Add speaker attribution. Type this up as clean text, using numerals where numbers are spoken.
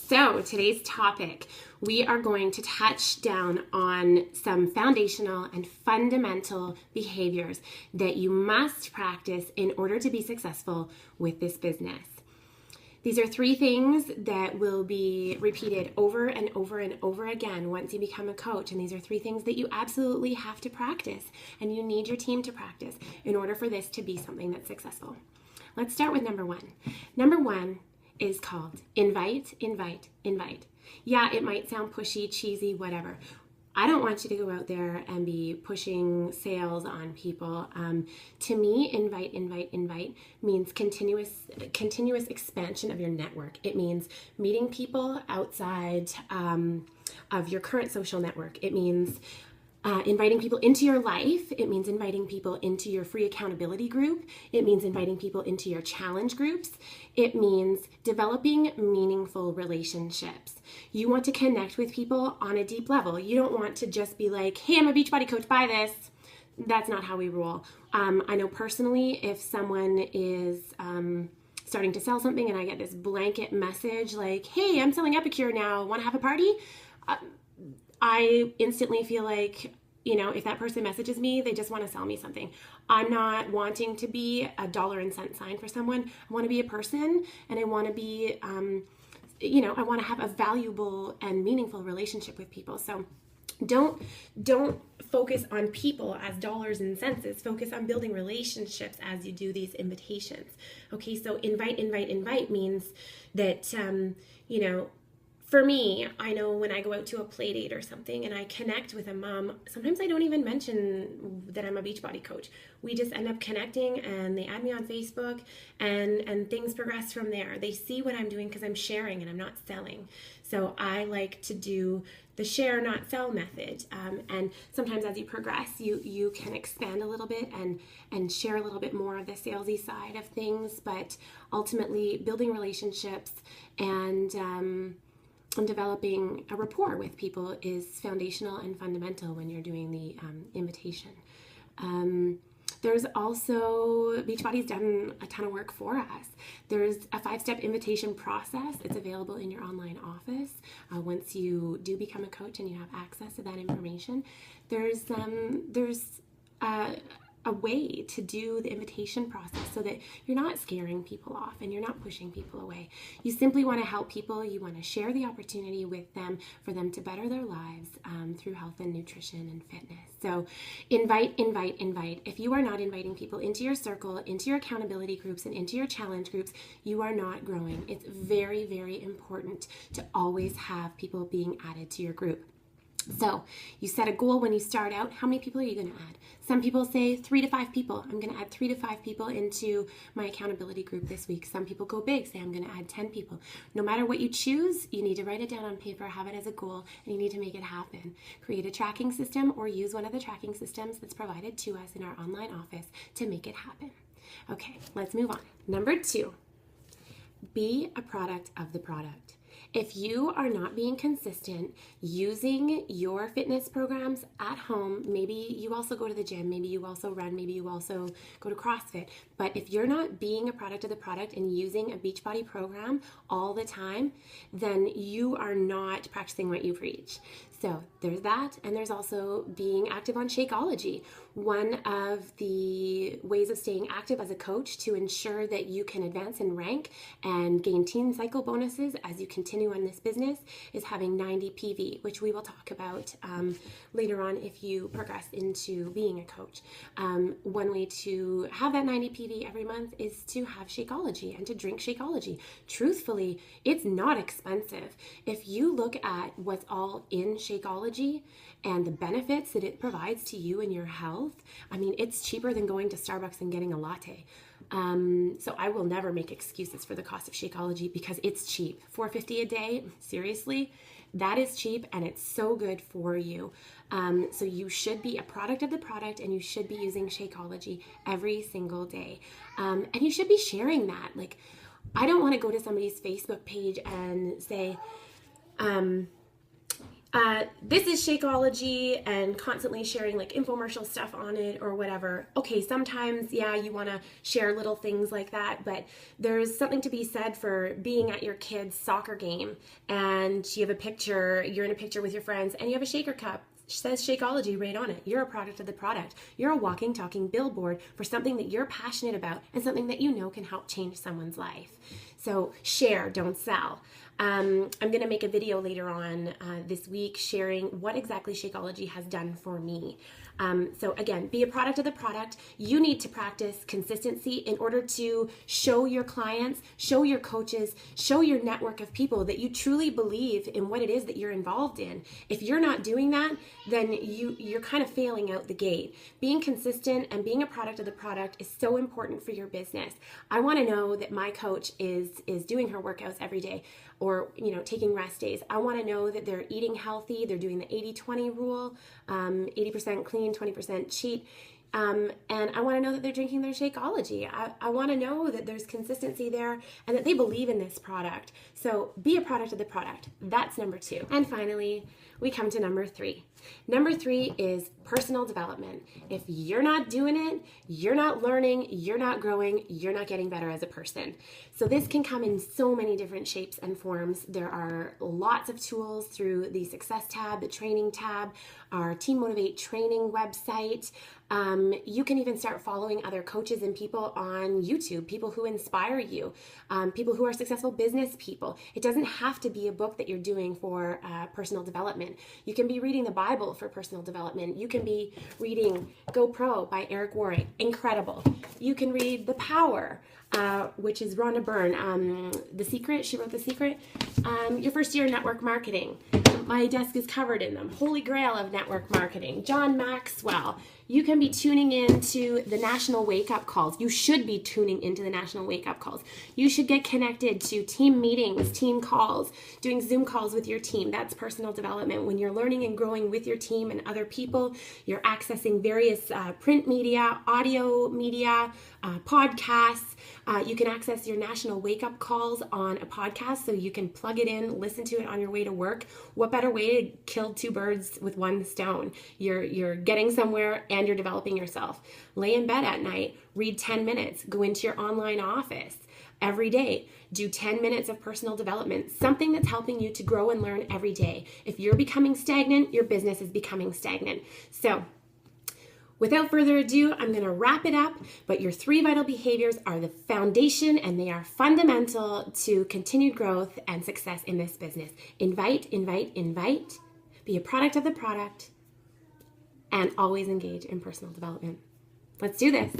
Speaker 1: So today's topic, we are going to touch down on some foundational and fundamental behaviors that you must practice in order to be successful with this business. These are 3 things that will be repeated over and over and over again once you become a coach. And these are 3 things that you absolutely have to practice, and you need your team to practice in order for this to be something that's successful. Let's start with number 1. Number 1 is called invite, invite, invite. Yeah, it might sound pushy, cheesy, whatever. I don't want you to go out there and be pushing sales on people. To me, invite, invite, invite means continuous expansion of your network. It means meeting people outside of your current social network. It means inviting people into your life. It means inviting people into your free accountability group. It means inviting people into your challenge groups. It means developing meaningful relationships. You want to connect with people on a deep level. You don't want to just be like, hey, I'm a Beachbody coach, buy this. That's not how we roll. I know personally, if someone is starting to sell something and I get this blanket message like, hey, I'm selling Epicure now, want to have a party? I instantly feel like, if that person messages me, they just want to sell me something. I'm not wanting to be a dollar and cent sign for someone. I want to be a person, and I want to be, I want to have a valuable and meaningful relationship with people. So don't focus on people as dollars and cents. Focus on building relationships as you do these invitations. Okay, so invite, invite, invite means that, for me, I know when I go out to a play date or something and I connect with a mom, sometimes I don't even mention that I'm a Beachbody coach. We just end up connecting and they add me on Facebook and things progress from there. They see what I'm doing because I'm sharing and I'm not selling. So I like to do the share, not sell method. And sometimes as you progress, you can expand a little bit and share a little bit more of the salesy side of things. But ultimately, building relationships and developing a rapport with people is foundational and fundamental when you're doing the invitation. There's also, Beachbody's done a ton of work for us. There's a 5-step invitation process. It's available in your online office. Once you do become a coach and you have access to that information, there's a way to do the invitation process so that you're not scaring people off and you're not pushing people away. You simply want to help people. You want to share the opportunity with them for them to better their lives through health and nutrition and fitness. So invite, invite, invite. If you are not inviting people into your circle, into your accountability groups, and into your challenge groups, you are not growing. It's very, very important to always have people being added to your group. So you set a goal when you start out. How many people are you going to add? Some people say 3 to 5 people. I'm going to add 3 to 5 people into my accountability group this week. Some people go big, say I'm going to add 10 people. No matter what you choose, you need to write it down on paper, have it as a goal, and you need to make it happen. Create a tracking system or use one of the tracking systems that's provided to us in our online office to make it happen. Okay, let's move on. Number 2, be a product of the product. If you are not being consistent using your fitness programs at home, maybe you also go to the gym, maybe you also run, maybe you also go to CrossFit, but if you're not being a product of the product and using a Beachbody program all the time, then you are not practicing what you preach. So there's that, and there's also being active on Shakeology. One of the ways of staying active as a coach to ensure that you can advance and rank and gain teen cycle bonuses as you continue on this business is having 90 PV, which we will talk about later on if you progress into being a coach. One way to have that 90 PV every month is to have Shakeology and to drink Shakeology. Truthfully, it's not expensive. If you look at what's all in Shakeology and the benefits that it provides to you and your health, I mean, it's cheaper than going to Starbucks and getting a latte. So I will never make excuses for the cost of Shakeology because it's cheap. $4.50 a day, seriously, that is cheap and it's so good for you. So you should be a product of the product and you should be using Shakeology every single day. And you should be sharing that. Like, I don't want to go to somebody's Facebook page and say, this is Shakeology and constantly sharing like infomercial stuff on it or whatever. Okay, sometimes, yeah, you want to share little things like that, but there's something to be said for being at your kid's soccer game and you have a picture, you're in a picture with your friends and you have a shaker cup. Says Shakeology right on it. You're a product of the product. You're a walking, talking billboard for something that you're passionate about and something that you know can help change someone's life. So share, don't sell. I'm going to make a video later on this week sharing what exactly Shakeology has done for me. So again, be a product of the product. You need to practice consistency in order to show your clients, show your coaches, show your network of people that you truly believe in what it is that you're involved in. If you're not doing that, then you're kind of failing out the gate. Being consistent and being a product of the product is so important for your business. I want to know that my coach is doing her workouts every day, or taking rest days. I want to know that they're eating healthy, they're doing the 80-20 rule, 80% clean, 20% cheat, and I want to know that they're drinking their Shakeology. I want to know that there's consistency there and that they believe in this product. So be a product of the product. That's number 2. And finally, we come to number 3. Number 3 is personal development. If you're not doing it, you're not learning, you're not growing, you're not getting better as a person. So this can come in so many different shapes and forms. There are lots of tools through the Success tab, the Training tab, our Team Motivate training website. You can even start following other coaches and people on YouTube, people who inspire you, people who are successful business people. It doesn't have to be a book that you're doing for personal development. You can be reading the Bible for personal development. You can be reading Go Pro by Eric Warwick. Incredible. You can read The Power, which is Rhonda Byrne. The Secret, she wrote The Secret. Your first year in network marketing. My desk is covered in them. Holy Grail of network marketing. John Maxwell. You can be tuning into the national wake-up calls. You should be tuning into the national wake-up calls. You should get connected to team meetings, team calls, doing Zoom calls with your team. That's personal development. When you're learning and growing with your team and other people, you're accessing various print media, audio media, podcasts. You can access your national wake-up calls on a podcast, so you can plug it in, listen to it on your way to work. What better way to kill 2 birds with 1 stone? You're getting somewhere and you're developing yourself. Lay in bed at night, read 10 minutes, go into your online office every day, do 10 minutes of personal development, something that's helping you to grow and learn every day. If you're becoming stagnant, your business is becoming stagnant. So without further ado, I'm going to wrap it up, but your 3 vital behaviors are the foundation and they are fundamental to continued growth and success in this business. Invite, invite, invite. Be a product of the product and always engage in personal development. Let's do this.